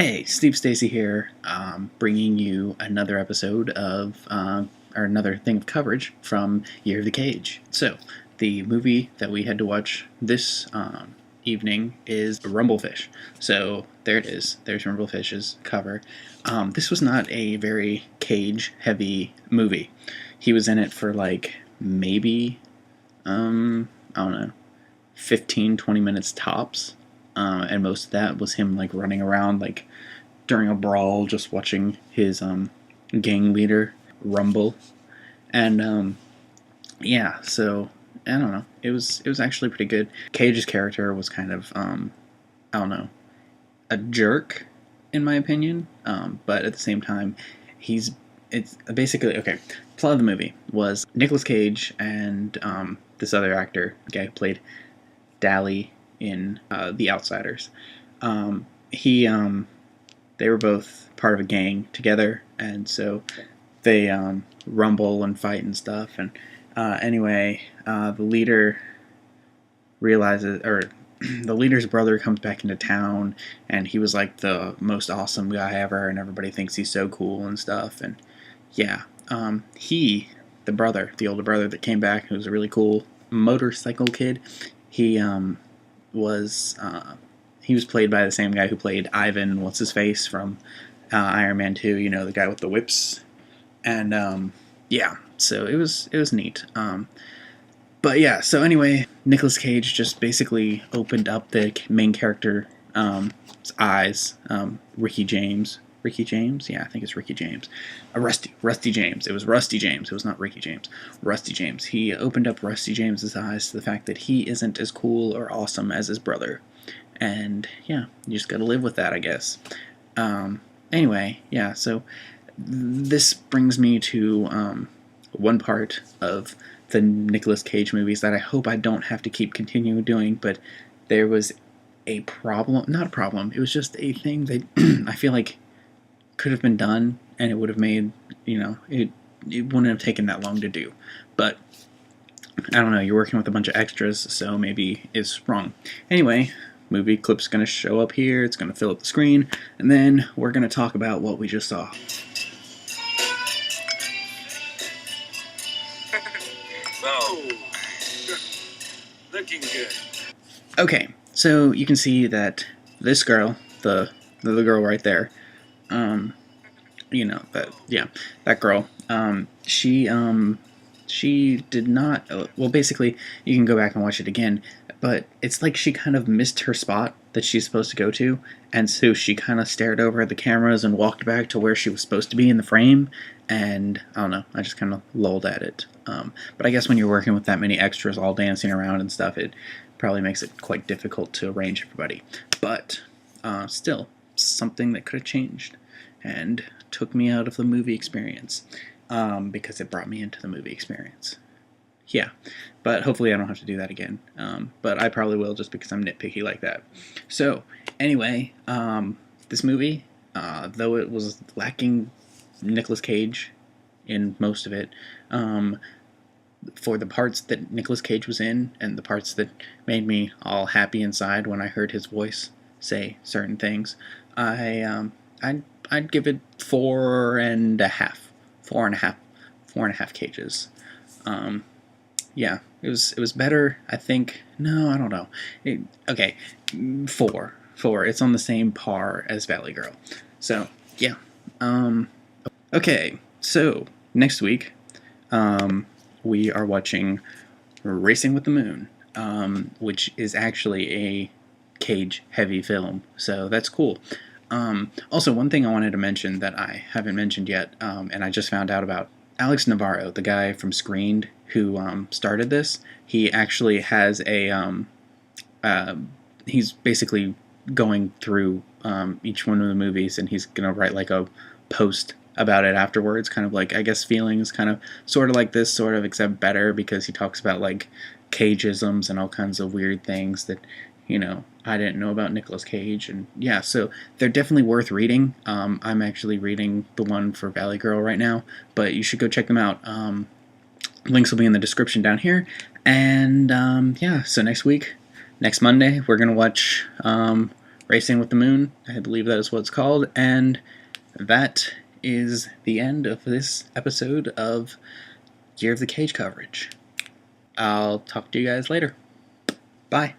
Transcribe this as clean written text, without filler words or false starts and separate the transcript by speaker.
Speaker 1: Hey, Steve Stacy here, bringing you another episode of, or another thing of coverage from Year of the Cage. So, the movie that we had to watch this evening is Rumblefish. So, there it is. There's Rumblefish's cover. This was not a very Cage-heavy movie. He was in it for like maybe, I don't know, 15, 20 minutes tops. And most of that was him like running around like during a brawl, just watching his gang leader rumble, and yeah. So I don't know. It was actually pretty good. Cage's character was kind of I don't know, a jerk in my opinion, but at the same time, it's basically okay. The plot of the movie was Nicolas Cage and this other actor, guy who played Dally in The Outsiders. He They were both part of a gang together, and so they rumble and fight and stuff. And anyway, the leader realizes, or the leader's brother comes back into town, and he was like the most awesome guy ever, and everybody thinks he's so cool and stuff. And yeah, the brother, the older brother that came back, who was a really cool motorcycle kid, he was he was played by the same guy who played Ivan, what's his face from Iron Man 2, you know, the guy with the whips. And yeah, so it was neat. But yeah, so anyway, Nicolas Cage just basically opened up the main character's eyes. Ricky James. Ricky James? Yeah, I think it's Ricky James. Rusty James. It was Rusty James. It was not Ricky James. Rusty James. He opened up Rusty James's eyes to the fact that he isn't as cool or awesome as his brother. And yeah, you just gotta live with that, I guess. Anyway, yeah, so this brings me to one part of the Nicolas Cage movies that I hope I don't have to keep continuing doing, but there was a problem. Not a problem. It was just a thing that I feel like could have been done, and it would have made, it wouldn't have taken that long to do. But I don't know, you're working with a bunch of extras, so maybe it's wrong. Anyway, movie clip's going to show up here, it's going to fill up the screen, and then we're going to talk about what we just saw.
Speaker 2: Oh, looking good.
Speaker 1: Okay, so you can see that this girl, the girl right there, that girl, she did not, well, basically, you can go back and watch it again, but it's like she kind of missed her spot that she's supposed to go to, and so she kind of stared over at the cameras and walked back to where she was supposed to be in the frame, and I don't know, I just kind of lulled at it. But I guess when you're working with that many extras all dancing around and stuff, it probably makes it quite difficult to arrange everybody. But still, something that could have changed and took me out of the movie experience, because it brought me into the movie experience. Yeah, but hopefully I don't have to do that again. But I probably will, just because I'm nitpicky like that. So anyway, this movie, though it was lacking Nicolas Cage in most of it, for the parts that Nicolas Cage was in, and the parts that made me all happy inside when I heard his voice say certain things, I'd give it 4.5. 4.5 cages. Yeah, it was better, I think. No, I don't know. Okay, 4. It's on the same par as Valley Girl. So, yeah. Okay, so next week, we are watching Racing with the Moon, which is actually a Cage-heavy film, so that's cool. Also, one thing I wanted to mention that I haven't mentioned yet, and I just found out about, Alex Navarro, the guy from Screened who started this, he actually has he's basically going through each one of the movies, and he's going to write like a post about it afterwards, kind of like, I guess, feelings, kind of sort of like this, sort of, except better, because he talks about like Cageisms and all kinds of weird things that, I didn't know about Nicolas Cage. And yeah, so they're definitely worth reading. I'm actually reading the one for Valley Girl right now, but you should go check them out. Links will be in the description down here. And yeah, so next Monday, we're going to watch Racing with the Moon, I believe that is what it's called, and that is the end of this episode of Year of the Cage coverage. I'll talk to you guys later. Bye.